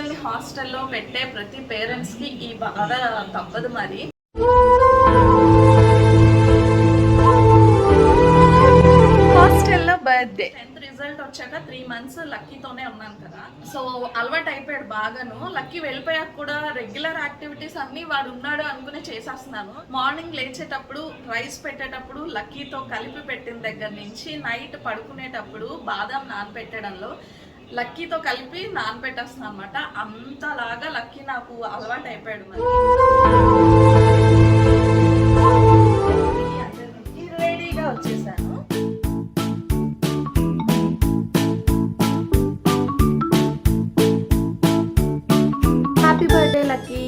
పిల్లల్ని హాస్టల్లో పెట్టే ప్రతి పేరెంట్స్ కి ఈ బాధ తప్పదు. మరి హాస్టల్లో బర్త్డే 10th రిజల్ట్ వచ్చాక 3 months లక్కీతోనే ఉన్నాను కదా. సో అలవాటు అయిపోయాడు బాగాను. లక్కీ వెళ్ళిపోయాక కూడా రెగ్యులర్ యాక్టివిటీస్ అన్ని వాడు ఉన్నాడు అనుకుని చేసేస్తున్నాను. మార్నింగ్ లేచేటప్పుడు రైస్ పెట్టేటప్పుడు లక్కీతో కలిపి పెట్టిన దగ్గర నుంచి నైట్ పడుకునేటప్పుడు బాదం నానబెట్టడంలో లక్కీతో కలిపి నానబెట్టేస్తున్నాను అనమాట. అంతలాగా లక్కీ నాకు అలవాటు అయిపోయాడు. మరి రెడీగా వచ్చేసాను. Happy birthday lucky.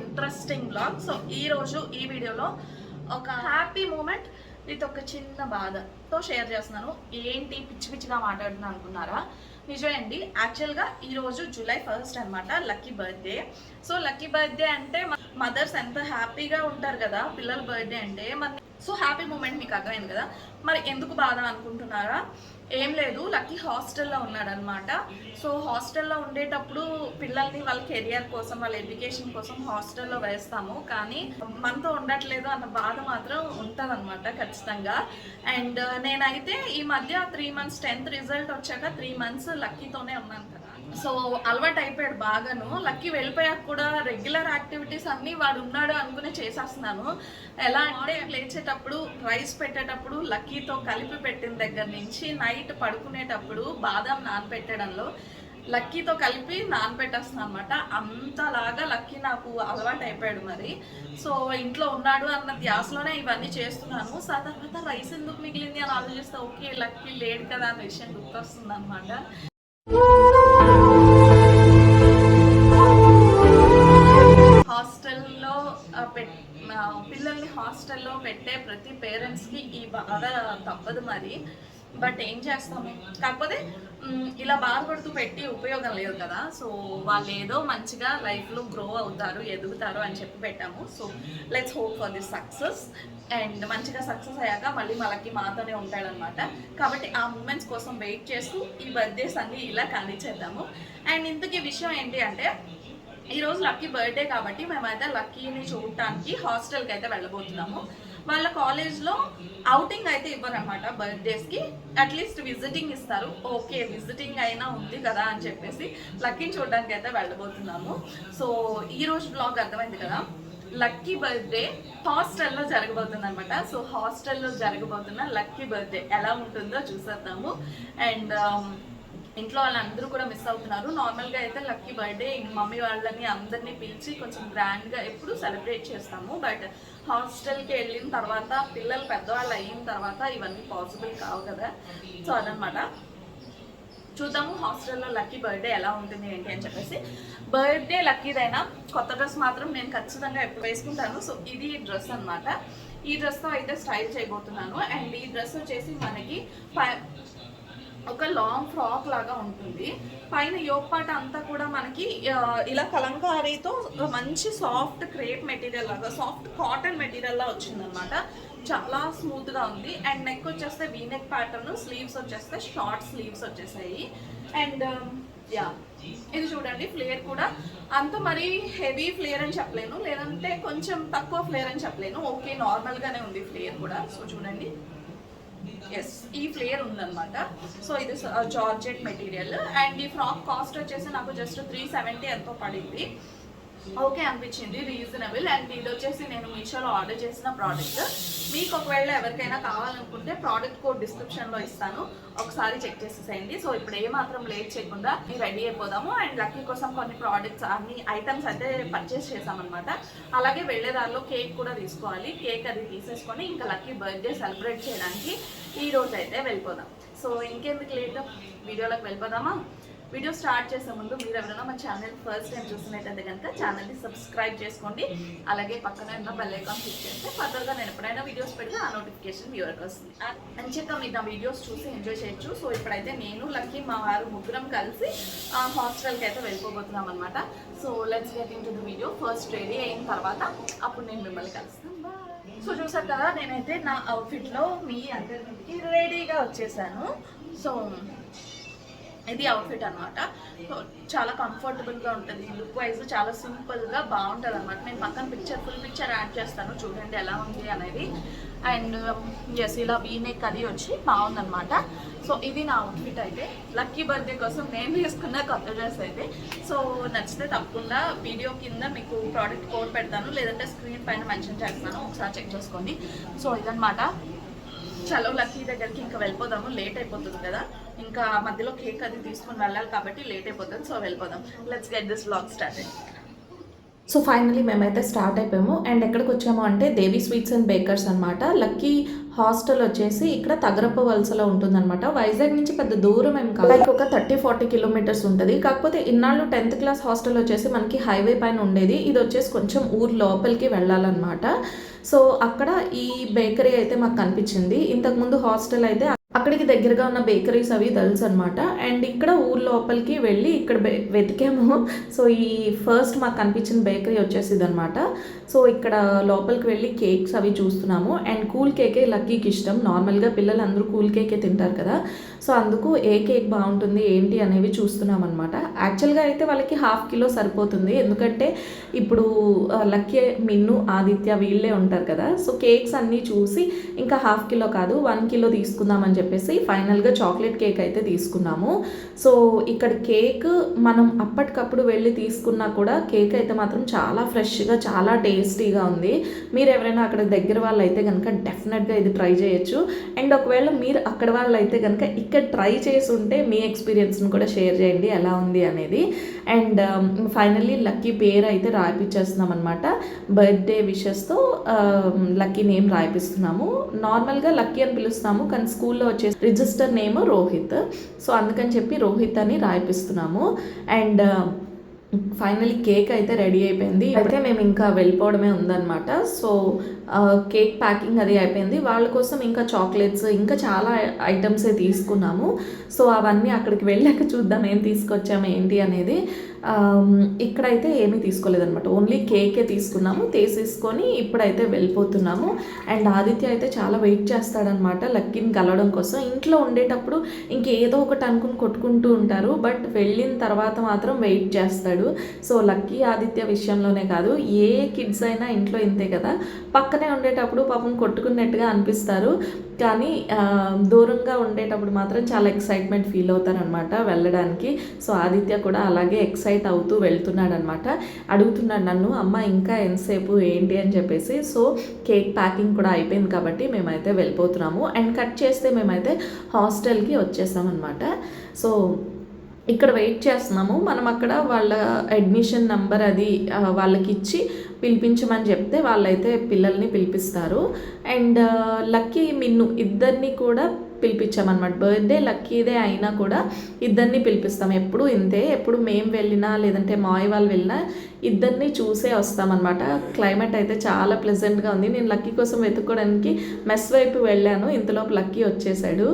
Interesting blog. So ఈ రోజు ఈ వీడియోలో ఒక హ్యాపీ మూమెంట్ విత్ ఒక చిన్న బాధతో షేర్ చేస్తున్నాను. ఏంటి పిచ్చి పిచ్చిగా మాట్లాడుతున్నాను అనుకున్నారా? నిజమే అండి. యాక్చువల్గా ఈరోజు July 1st అనమాట, lucky birthday. So lucky birthday అంటే మదర్స్ ఎంత హ్యాపీగా ఉంటారు కదా పిల్లల బర్త్డే అంటే. మరి సో హ్యాపీ మూమెంట్ మీకు అర్థమైంది కదా. మరి ఎందుకు బాధ అనుకుంటున్నారా? ఏం లేదు, లక్కీ హాస్టల్లో ఉన్నాడనమాట. సో హాస్టల్లో ఉండేటప్పుడు పిల్లల్ని వాళ్ళ కెరియర్ కోసం వాళ్ళ ఎడ్యుకేషన్ కోసం హాస్టల్లో వేస్తాము, కానీ మనతో ఉండట్లేదు అన్న బాధ మాత్రం ఉంటుంది అనమాట ఖచ్చితంగా. అండ్ నేనైతే ఈ మధ్య 3 months 10th రిజల్ట్ వచ్చాక 3 months లక్కీతోనే ఉన్నాను కదా. సో అలవాటు అయిపోయాడు బాగాను. లక్కీ వెళ్ళిపోయాక కూడా రెగ్యులర్ యాక్టివిటీస్ అన్నీ వాడు ఉన్నాడు అనుకుని చేసేస్తున్నాను. ఎలా అంటే లేచేటప్పుడు రైస్ పెట్టేటప్పుడు లక్కీతో కలిపి పెట్టిన దగ్గర నుంచి నైట్ పడుకునేటప్పుడు బాదం నానబెట్టడంలో లక్కీతో కలిపి నానబెట్టేస్తున్నాను అనమాట. అంతలాగా లక్కీ నాకు అలవాటు అయిపోయాడు. మరి సో ఇంట్లో ఉన్నాడు అన్న ధ్యాసలోనే ఇవన్నీ చేస్తున్నాను. సో తర్వాత రైస్ ఎందుకు మిగిలింది అని ఆలోచిస్తే ఓకే లక్కీ లేడు కదా అన్న విషయం గుర్తొస్తుంది అనమాట. హాస్టల్లో పిల్లల్ని హాస్టల్లో పెట్టే ప్రతి పేరెంట్స్కి ఈ బాధ తప్పదు. మరి బట్ ఏం చేస్తాము, కాకపోతే ఇలా బాధపడుతూ పెట్టి ఉపయోగం లేదు కదా. సో వాళ్ళు ఏదో మంచిగా లైఫ్లో గ్రో అవుతారు, ఎదుగుతారు అని చెప్పి పెట్టాము. So let's hope for this success. And మంచిగా సక్సెస్ అయ్యాక మళ్ళీ మనకి మాతోనే ఉంటాడనమాట. కాబట్టి ఆ మూమెంట్స్ కోసం వెయిట్ చేస్తూ ఈ బర్త్డేస్ అన్నీ ఇలా కానిచ్చేద్దాము. అండ్ ఇంతకీ విషయం ఏంటి అంటే, ఈరోజు లక్కీ బర్త్డే కాబట్టి మేమైతే లక్కీని చూడటానికి హాస్టల్కి అయితే వెళ్ళబోతున్నాము. వాళ్ళ కాలేజ్లో అవుటింగ్ అయితే ఇవ్వరనమాట బర్త్డేస్కి, అట్లీస్ట్ విజిటింగ్ ఇస్తారు. ఓకే విజిటింగ్ అయినా ఉంది కదా అని చెప్పేసి లక్కీని చూడడానికి అయితే వెళ్ళబోతున్నాము. సో ఈరోజు బ్లాగ్ అర్థమైంది కదా, లక్కీ బర్త్డే హాస్టల్లో జరగబోతుంది అనమాట. సో హాస్టల్లో జరగబోతున్న లక్కీ బర్త్డే ఎలా ఉంటుందో చూసేద్దాము. అండ్ ఇంట్లో వాళ్ళందరూ కూడా మిస్ అవుతున్నారు. నార్మల్గా అయితే లక్కీ బర్త్డే మమ్మీ వాళ్ళని అందరినీ పిలిచి కొంచెం గ్రాండ్గా ఎప్పుడు సెలబ్రేట్ చేస్తాము. బట్ హాస్టల్కి వెళ్ళిన తర్వాత పిల్లలు పెద్దవాళ్ళు అయిన తర్వాత ఇవన్నీ పాసిబుల్ కావు కదా. సో అదనమాట, చూద్దాము హాస్టల్లో లక్కీ బర్త్డే ఎలా ఉంటుంది ఏంటి అని చెప్పేసి. బర్త్డే లక్కీదైనా కొత్త డ్రెస్ మాత్రం నేను ఖచ్చితంగా ఎప్పుడు వేసుకుంటాను. సో ఇది డ్రెస్ అనమాట. ఈ డ్రెస్తో అయితే స్టైల్ చేయబోతున్నాను. అండ్ ఈ డ్రెస్ వచ్చేసి మనకి ఒక లాంగ్ ఫ్రాక్ లాగా ఉంటుంది. పైన యోక్ పార్ట్ అంతా కూడా మనకి ఇలా కలంకారీతో మంచి సాఫ్ట్ క్రేప్ మెటీరియల్ లాగా, సాఫ్ట్ కాటన్ మెటీరియల్ లా వచ్చిందనమాట. చాలా స్మూత్గా ఉంది. అండ్ నెక్ వచ్చేస్తే వీ నెక్ ప్యాటర్న్, స్లీవ్స్ వచ్చేస్తే షార్ట్ స్లీవ్స్ వచ్చేసాయి. అండ్ యా ఇది చూడండి, ఫ్లేర్ కూడా అంత మరీ హెవీ ఫ్లేర్ అని చెప్పలేను, లేదంటే కొంచెం తక్కువ ఫ్లేర్ అని చెప్పలేను. ఓకే నార్మల్గానే ఉంది ఫ్లేర్ కూడా. సో చూడండి, ఎస్ ఈ ఫ్లేర్ ఉందన్నమాట. సో ఇది జార్జెట్ మెటీరియల్. అండ్ ఈ ఫ్రాక్ కాస్ట్ వచ్చేసి నాకు జస్ట్ 370 ఎంతో పడింది. ఓకే అనిపించింది, రీజనబుల్. అండ్ ఇది వచ్చేసి నేను మీషోలో ఆర్డర్ చేసిన ప్రోడక్ట్. మీకు ఒకవేళ ఎవరికైనా కావాలనుకుంటే ప్రోడక్ట్ కోడ్ డిస్క్రిప్షన్లో ఇస్తాను, ఒకసారి చెక్ చేసేసేయండి. సో ఇప్పుడు ఏమాత్రం లేట్ చేయకుండా రెడీ అయిపోదాము. అండ్ లక్కీ కోసం కొన్ని ప్రోడక్ట్స్ అన్ని ఐటమ్స్ అయితే పర్చేస్ చేసామన్నమాట. అలాగే వెళ్ళేదారిలో కేక్ కూడా తీసుకోవాలి. కేక్ అది తీసేసుకొని ఇంకా లక్కీ బర్త్డే సెలబ్రేట్ చేయడానికి ఈ రోజు అయితే వెళ్ళిపోదాం. సో ఇంకెందుకు లేట్, వీడియోలోకి వెళ్ళిపోదామా? వీడియో స్టార్ట్ చేసే ముందు మీరు ఎవరైనా మా ఛానల్ ఫస్ట్ టైం చూస్తున్నట్టయితే కనుక ఛానల్ని సబ్స్క్రైబ్ చేసుకోండి. అలాగే పక్కన ఉన్న బెల్ ఐకాన్ క్లిక్ చేస్తే ఫర్దర్గా నేను ఎప్పుడైనా వీడియోస్ పెడితే ఆ నోటిఫికేషన్ మీ వరకు వస్తుంది. మంచిగా మీరు నా వీడియోస్ చూసి ఎంజాయ్ చేయొచ్చు. సో ఇప్పుడైతే నేను లక్కీ మా వారు ముగ్గురం కలిసి హాస్టల్కి అయితే వెళ్ళిపోబోతున్నాం అనమాట. So let's get in to the video. First ready అయిన తర్వాత అప్పుడు నేను మిమ్మల్ని కలుస్తాను. సో చూసారు కదా, నేనైతే నా అవుట్ఫిట్లో మీ అందరికి రెడీగా వచ్చేసాను. సో ఇది అవుట్ఫిట్ అనమాట. సో చాలా కంఫర్టబుల్గా ఉంటుంది, లుక్ వైజ్ చాలా సింపుల్గా బాగుంటుంది అనమాట. నేను పక్కన ఫుల్ పిక్చర్ యాడ్ చేస్తాను, చూడండి ఎలా ఉంది అనేది. అండ్ ఎస్ ఇలా వీనెక్ అది వచ్చి బాగుందనమాట. సో ఇది నా అవుట్ఫిట్ అయితే లక్కీ బర్త్డే కోసం నేను వేసుకున్న కొత్త డ్రెస్ అయితే. సో నచ్చితే తప్పకుండా వీడియో కింద మీకు ప్రోడక్ట్ కోడ్ పెడతాను, లేదంటే స్క్రీన్ పైన మెన్షన్ చేస్తాను, ఒకసారి చెక్ చేసుకోండి. సో ఇదనమాట. చలో లక్కీ దగ్గరికి ఇంకా వెళ్ళిపోదాము, లేట్ అయిపోతుంది కదా, ఇంకా మధ్యలో కేక్ అది తీసుకుని వెళ్ళాలి కాబట్టి లేట్ అయిపోతుంది. సో వెళ్ళిపోదాం, let's get this vlog started. So finally మేమైతే స్టార్ట్ అయిపోయాము. అండ్ ఎక్కడికి వచ్చాము అంటే దేవి స్వీట్స్ అండ్ బేకర్స్ అనమాట. లక్కీ హాస్టల్ వచ్చేసి ఇక్కడ తగరప్ప వలసలో ఉంటుందన్నమాట. వైజాగ్ నుంచి పెద్ద దూరం ఏం కాదు, లైక్ ఒక 30-40 కిలోమీటర్స్ ఉంటుంది. కాకపోతే ఇన్నాళ్ళు 10th క్లాస్ హాస్టల్ వచ్చేసి మనకి హైవే పైన ఉండేది, ఇది వచ్చేసి కొంచెం ఊరు లోపలికి వెళ్ళాలన్నమాట. సో అక్కడ ఈ బేకరీ అయితే మాకు కనిపించింది. ఇంతకుముందు హాస్టల్ అయితే అక్కడికి దగ్గరగా ఉన్న బేకరీస్ అవి తెలుసు అనమాట. అండ్ ఇక్కడ ఊరు లోపలికి వెళ్ళి ఇక్కడ వెతికాము. సో ఈ ఫస్ట్ మాకు కనిపించిన బేకరీ వచ్చేసి ఇదనమాట. సో ఇక్కడ లోపలికి వెళ్ళి కేక్స్ అవి చూస్తున్నాము. అండ్ కూల్ కేకే లక్కీకి ఇష్టం. నార్మల్గా పిల్లలు అందరూ కూల్ కేకే తింటారు కదా, సో అందుకు ఏ కేక్ బాగుంటుంది ఏంటి అనేవి చూస్తున్నాం అనమాట. యాక్చువల్గా అయితే వాళ్ళకి 1/2 కిలో సరిపోతుంది, ఎందుకంటే ఇప్పుడు లక్కీ, మిన్ను, ఆదిత్య వీళ్ళే ఉంటారు కదా. సో కేక్స్ అన్నీ చూసి ఇంకా 1/2 కిలో కాదు 1 కిలో తీసుకుందామని చెప్పేసి ఫైనల్గా చాక్లెట్ కేక్ అయితే తీసుకున్నాము. సో ఇక్కడ కేక్ మనం అప్పటికప్పుడు వెళ్ళి తీసుకున్నా కూడా కేక్ అయితే మాత్రం చాలా ఫ్రెష్గా చాలా టేస్టీగా ఉంది. మీరు ఎవరైనా అక్కడ దగ్గర వాళ్ళు అయితే కనుక డెఫినెట్గా ఇది ట్రై చేయొచ్చు. అండ్ ఒకవేళ మీరు అక్కడ వాళ్ళు అయితే కనుక ఇక్కడ ట్రై చేసి ఉంటే మీ ఎక్స్పీరియన్స్ని కూడా షేర్ చేయండి ఎలా ఉంది అనేది. అండ్ ఫైనల్లీ లక్కీ పేరు అయితే రాయిపించేస్తున్నాం అనమాట. బర్త్డే విషెస్తో లక్కీ నేమ్ రాయిపిస్తున్నాము. నార్మల్గా లక్కీ అని పిలుస్తాము, కానీ స్కూల్లో వచ్చేసి రిజిస్టర్ నేమ్ రోహిత్. సో అందుకని చెప్పి రోహిత్ అని రాయిపిస్తున్నాము. అండ్ ఫైనల్లీ కేక్ అయితే రెడీ అయిపోయింది. అయితే మేము ఇంకా వెళ్ళిపోవడమే ఉందన్నమాట. సో కేక్ ప్యాకింగ్ అది అయిపోయింది. వాళ్ళ కోసం ఇంకా చాక్లెట్స్ ఇంకా చాలా ఐటమ్సే తీసుకున్నాము. సో అవన్నీ అక్కడికి వెళ్ళాక చూద్దాం ఏం తీసుకొచ్చాము ఏంటి అనేది. ఇక్కడైతే ఏమీ తీసుకోలేదన్నమాట, ఓన్లీ కేకే తీసుకున్నాము. తీసేసుకొని ఇప్పుడైతే వెళ్ళిపోతున్నాము. అండ్ ఆదిత్య అయితే చాలా వెయిట్ చేస్తాడనమాట లక్కీని కలవడం కోసం. ఇంట్లో ఉండేటప్పుడు ఇంకేదో ఒకటి అనుకుని కొట్టుకుంటూ ఉంటారు, బట్ వెళ్ళిన తర్వాత మాత్రం వెయిట్ చేస్తాడు. సో లక్కీ ఆదిత్య విషయంలోనే కాదు, ఏ కిడ్స్ అయినా ఇంట్లో ఇంతే కదా, పక్కనే ఉండేటప్పుడు పాపం కొట్టుకున్నట్టుగా అనిపిస్తారు, కానీ దూరంగా ఉండేటప్పుడు మాత్రం చాలా ఎక్సైట్మెంట్ ఫీల్ అవుతారనమాట వెళ్ళడానికి. సో ఆదిత్య కూడా అలాగే ఎక్సైట్ అవుతూ వెళ్తున్నాడు అనమాట. అడుగుతున్నాడు నన్ను, అమ్మ ఇంకా ఎంతసేపు ఏంటి అని చెప్పేసి. సో కేక్ ప్యాకింగ్ కూడా అయిపోయింది కాబట్టి మేమైతే వెళ్ళిపోతున్నాము. అండ్ కట్ చేస్తే మేమైతే హాస్టల్కి వచ్చేసామన్నమాట. సో ఇక్కడ వెయిట్ చేస్తున్నాము. మనం అక్కడ వాళ్ళ అడ్మిషన్ నెంబర్ అది వాళ్ళకి ఇచ్చి పిలిపించమని చెప్తే వాళ్ళైతే పిల్లల్ని పిలిపిస్తారు. అండ్ లక్కీ, మిన్ను ఇద్దరిని కూడా పిలిపించామన్నమాట. బర్త్డే లక్కీదే అయినా కూడా ఇద్దరిని పిలిపిస్తాం. ఎప్పుడు ఇంతే, ఎప్పుడు మేము వెళ్ళినా లేదంటే మాయ వాళ్ళు వెళ్ళినా ఇద్దరిని చూసే వస్తామన్నమాట. క్లైమేట్ అయితే చాలా ప్లెజెంట్గా ఉంది. నేను లక్కీ కోసం వెతుక్కోవడానికి మెస్ వైపు వెళ్ళాను, ఇంతలోపు లక్కీ వచ్చేసాడు.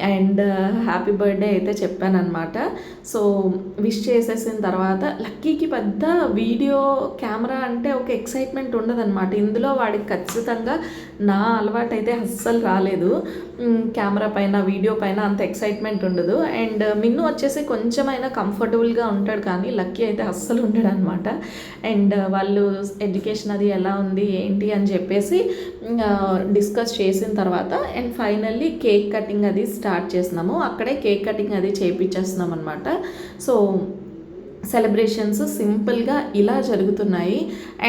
అండ్ హ్యాపీ బర్త్డే అయితే చెప్పాను అనమాట. సో విష్ చేసేసిన తర్వాత లక్కీకి పెద్ద వీడియో కెమెరా అంటే ఒక ఎక్సైట్మెంట్ ఉండదన్నమాట. ఇందులో వాడికి ఖచ్చితంగా నా అలవాటు అయితే అస్సలు రాలేదు. కెమెరా పైన వీడియో పైన అంత ఎక్సైట్మెంట్ ఉండదు. అండ్ మిన్ను వచ్చేసి కొంచెమైనా కంఫర్టబుల్గా ఉంటాడు, కానీ లక్కీ అయితే అస్సలు ఉండడు అనమాట. అండ్ వాళ్ళు ఎడ్యుకేషన్ అది ఎలా ఉంది ఏంటి అని చెప్పేసి డిస్కస్ చేసిన తర్వాత అండ్ ఫైనల్లీ కేక్ కటింగ్ అది స్టార్ట్ చేస్తున్నాము. అక్కడే కేక్ కటింగ్ అది చేయించేస్తున్నాం అనమాట. సో సెలబ్రేషన్స్ సింపుల్గా ఇలా జరుగుతున్నాయి.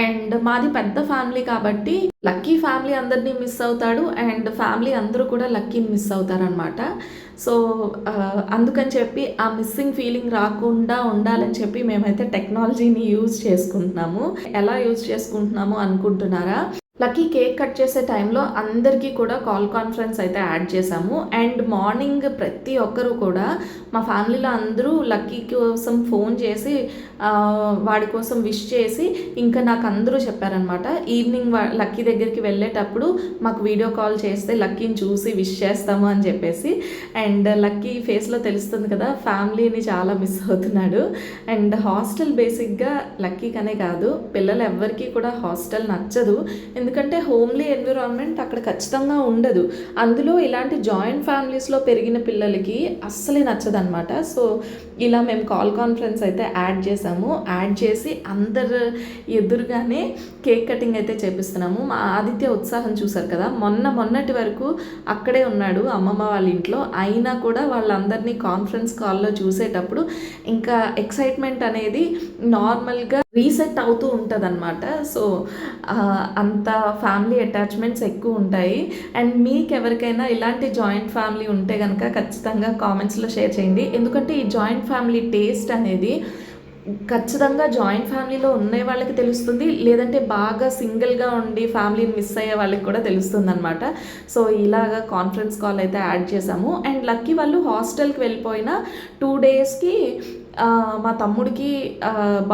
అండ్ మాది పెద్ద ఫ్యామిలీ కాబట్టి లక్కీ ఫ్యామిలీ అందరినీ మిస్ అవుతాడు అండ్ ఫ్యామిలీ అందరూ కూడా లక్కీని మిస్ అవుతారనమాట. సో అందుకని చెప్పి ఆ మిస్సింగ్ ఫీలింగ్ రాకుండా ఉండాలని చెప్పి మేమైతే టెక్నాలజీని యూజ్ చేసుకుంటున్నాము. ఎలా యూజ్ చేసుకుంటున్నాము అనుకుంటున్నారా? లక్కీ కేక్ కట్ చేసే టైంలో అందరికీ కూడా కాల్ కాన్ఫరెన్స్ అయితే యాడ్ చేసాము. అండ్ మార్నింగ్ ప్రతి ఒక్కరూ కూడా మా ఫ్యామిలీలో అందరూ లక్కీ కోసం ఫోన్ చేసి వాడి కోసం విష్ చేసి ఇంకా నాకు అందరూ చెప్పారనమాట, ఈవినింగ్ లక్కీ దగ్గరికి వెళ్ళేటప్పుడు మాకు వీడియో కాల్ చేస్తే లక్కీని చూసి విష్ చేస్తాము అని చెప్పేసి. అండ్ లక్కీ ఫేస్లో తెలుస్తుంది కదా ఫ్యామిలీని చాలా మిస్ అవుతున్నాడు. అండ్ హాస్టల్ బేసిక్గా లక్కీకనే కాదు పిల్లలు ఎవ్వరికీ కూడా హాస్టల్ నచ్చదు. ఎందుకంటే హోమ్లీ ఎన్విరాన్మెంట్ అక్కడ ఖచ్చితంగా ఉండదు. అందులో ఇలాంటి జాయింట్ ఫ్యామిలీస్లో పెరిగిన పిల్లలకి అస్సలే నచ్చదనమాట. సో ఇలా మేము కాల్ కాన్ఫరెన్స్ అయితే యాడ్ చేసి అందరు ఎదురుగానే కేక్ కటింగ్ అయితే చేపిస్తున్నాము. మా ఆదిత్య ఉత్సాహం చూసారు కదా, మొన్నటి వరకు అక్కడే ఉన్నాడు అమ్మమ్మ వాళ్ళ ఇంట్లో, అయినా కూడా వాళ్ళందరినీ కాన్ఫరెన్స్ కాల్లో చూసేటప్పుడు ఇంకా ఎక్సైట్మెంట్ అనేది నార్మల్గా రీసెట్ అవుతూ ఉంటుంది అనమాట. సో అంత ఫ్యామిలీ అటాచ్మెంట్స్ ఎక్కువ ఉంటాయి. అండ్ మీకు ఎవరికైనా ఇలాంటి జాయింట్ ఫ్యామిలీ ఉంటే కనుక ఖచ్చితంగా కామెంట్స్లో షేర్ చేయండి. ఎందుకంటే ఈ జాయింట్ ఫ్యామిలీ టేస్ట్ అనేది ఖచ్చితంగా జాయింట్ ఫ్యామిలీలో ఉండే వాళ్ళకి తెలుస్తుంది, లేదంటే బాగా సింగిల్గా ఉండి ఫ్యామిలీని మిస్ అయ్యే వాళ్ళకి కూడా తెలుస్తుంది అనమాట. సో ఇలాగా కాన్ఫరెన్స్ కాల్ అయితే యాడ్ చేసాము. అండ్ లక్కీ వాళ్ళు హాస్టల్కి వెళ్ళిపోయిన 2 డేస్కి మా తమ్ముడికి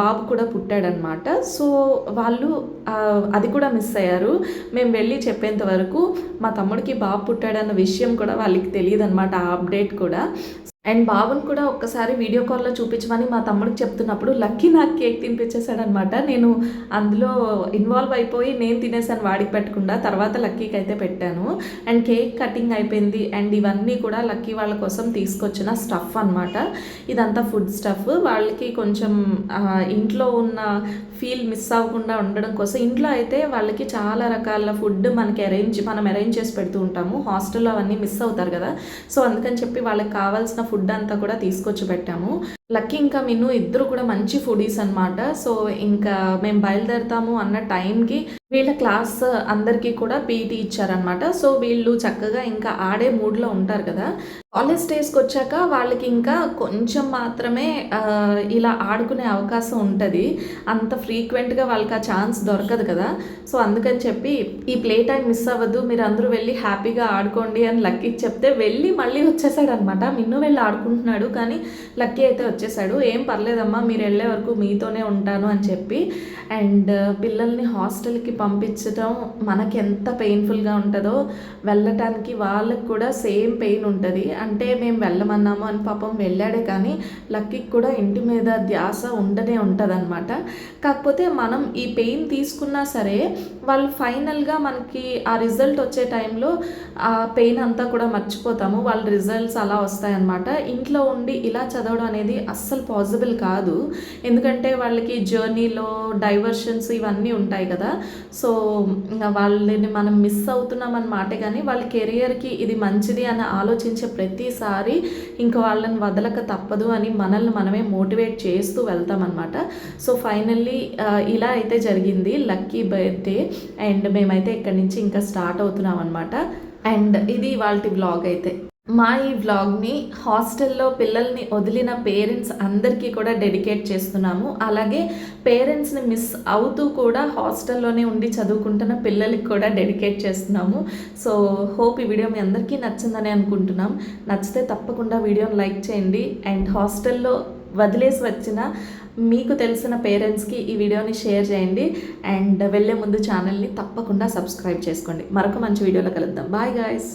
బాబు కూడా పుట్టాడనమాట. సో వాళ్ళు అది కూడా మిస్ అయ్యారు. మేము వెళ్ళి చెప్పేంత వరకు మా తమ్ముడికి బాబు పుట్టాడన్న విషయం కూడా వాళ్ళకి తెలియదు అనమాట, ఆ అప్డేట్ కూడా. అండ్ బాబుని కూడా ఒక్కసారి వీడియో కాల్లో చూపించమని మా తమ్ముడికి చెప్తున్నప్పుడు లక్కీ నాకు కేక్ తినిపించేశాడనమాట. నేను అందులో ఇన్వాల్వ్ అయిపోయి నేను తినేసాను వాడికి పెట్టకుండా, తర్వాత లక్కీకి అయితే పెట్టాను. అండ్ కేక్ కటింగ్ అయిపోయింది. అండ్ ఇవన్నీ కూడా లక్కీ వాళ్ళ కోసం తీసుకొచ్చిన స్టఫ్ అనమాట. ఇదంతా ఫుడ్ స్టఫ్. వాళ్ళకి కొంచెం ఇంట్లో ఉన్న ఫీల్ మిస్ అవ్వకుండా ఉండడం కోసం ఇంట్లో అయితే వాళ్ళకి చాలా రకాల ఫుడ్ మనం అరేంజ్ చేసి పెడుతూ ఉంటాము. హాస్టల్లో అవన్నీ మిస్ అవుతారు కదా, సో అందుకని చెప్పి వాళ్ళకి కావాల్సిన ఫుడ్ అంతా కూడా తీసుకొచ్చి పెట్టాము. లక్కీ ఇంకా మిన్ను ఇద్దరు కూడా మంచి ఫుడీస్ అనమాట. సో ఇంకా మేము బయలుదేరుతాము అన్న టైంకి వీళ్ళ క్లాస్ అందరికీ కూడా పీటీ ఇచ్చారనమాట. సో వీళ్ళు చక్కగా ఇంకా ఆడే మూడ్లో ఉంటారు కదా. కాలేజ్ డేస్కి వచ్చాక వాళ్ళకి ఇంకా కొంచెం మాత్రమే ఇలా ఆడుకునే అవకాశం ఉంటుంది. అంత ఫ్రీక్వెంట్గా వాళ్ళకి ఆ ఛాన్స్ దొరకదు కదా. సో అందుకని చెప్పి ఈ ప్లే టైం మిస్ అవ్వద్దు, మీరు అందరూ వెళ్ళి హ్యాపీగా ఆడుకోండి అని లక్కీకి చెప్తే వెళ్ళి మళ్ళీ వచ్చేసాడు అనమాట. మిన్ను వెళ్ళి ఆడుకుంటున్నాడు కానీ లక్కీ అయితే వచ్చేసాడు. ఏం పర్లేదమ్మా మీరు వెళ్ళే వరకు మీతోనే ఉంటాను అని చెప్పి. అండ్ పిల్లల్ని హాస్టల్కి పంపించడం మనకి ఎంత పెయిన్ఫుల్గా ఉంటుందో వెళ్ళటానికి వాళ్ళకి కూడా సేమ్ పెయిన్ ఉంటుంది. అంటే మేము వెళ్ళమన్నాము అని పాపం వెళ్ళాడే కానీ లక్కీకి కూడా ఇంటి మీద ధ్యాస ఉండనే ఉంటుంది అనమాట. కాకపోతే మనం ఈ పెయిన్ తీసుకున్నా సరే వాళ్ళు ఫైనల్గా మనకి ఆ రిజల్ట్ వచ్చే టైంలో ఆ పెయిన్ అంతా కూడా మర్చిపోతాము. వాళ్ళ రిజల్ట్స్ అలా వస్తాయన్నమాట. ఇంట్లో ఉండి ఇలా చదవడం అనేది అస్సలు పాసిబుల్ కాదు. ఎందుకంటే వాళ్ళకి జర్నీలో డైవర్షన్స్ ఇవన్నీ ఉంటాయి కదా. సో వాళ్ళని మనం మిస్ అవుతున్నాం అన్నమాట. కానీ వాళ్ళ కెరియర్కి ఇది మంచిది అని ఆలోచించే ప్రతిసారి ఇంకా వాళ్ళని వదలక తప్పదు అని మనల్ని మనమే మోటివేట్ చేస్తూ వెళ్తామన్నమాట. సో ఫైనల్లీ ఇలా అయితే జరిగింది లక్కీ బర్త్డే. అండ్ మేమైతే ఇక్కడి నుంచి ఇంకా స్టార్ట్ అవుతున్నాం అనమాట. అండ్ ఇది వాళ్ళ వ్లాగ్ అయితే. మా ఈ వ్లాగ్ని హాస్టల్లో పిల్లల్ని వదిలిన పేరెంట్స్ అందరికీ కూడా డెడికేట్ చేస్తున్నాము. అలాగే పేరెంట్స్ని మిస్ అవుతూ కూడా హాస్టల్లోనే ఉండి చదువుకుంటున్న పిల్లలకి కూడా డెడికేట్ చేస్తున్నాము. సో హోప్ ఈ వీడియో మీ అందరికీ నచ్చిందని అనుకుంటున్నాం. నచ్చితే తప్పకుండా వీడియోని లైక్ చేయండి. అండ్ హాస్టల్లో వదిలేసి వచ్చిన మీకు తెలిసిన పేరెంట్స్కి ఈ వీడియోని షేర్ చేయండి. అండ్ వెళ్ళే ముందు ఛానల్ని తప్పకుండా సబ్స్క్రైబ్ చేసుకోండి. మరొక మంచి వీడియోలో కలుద్దాం. Bye guys.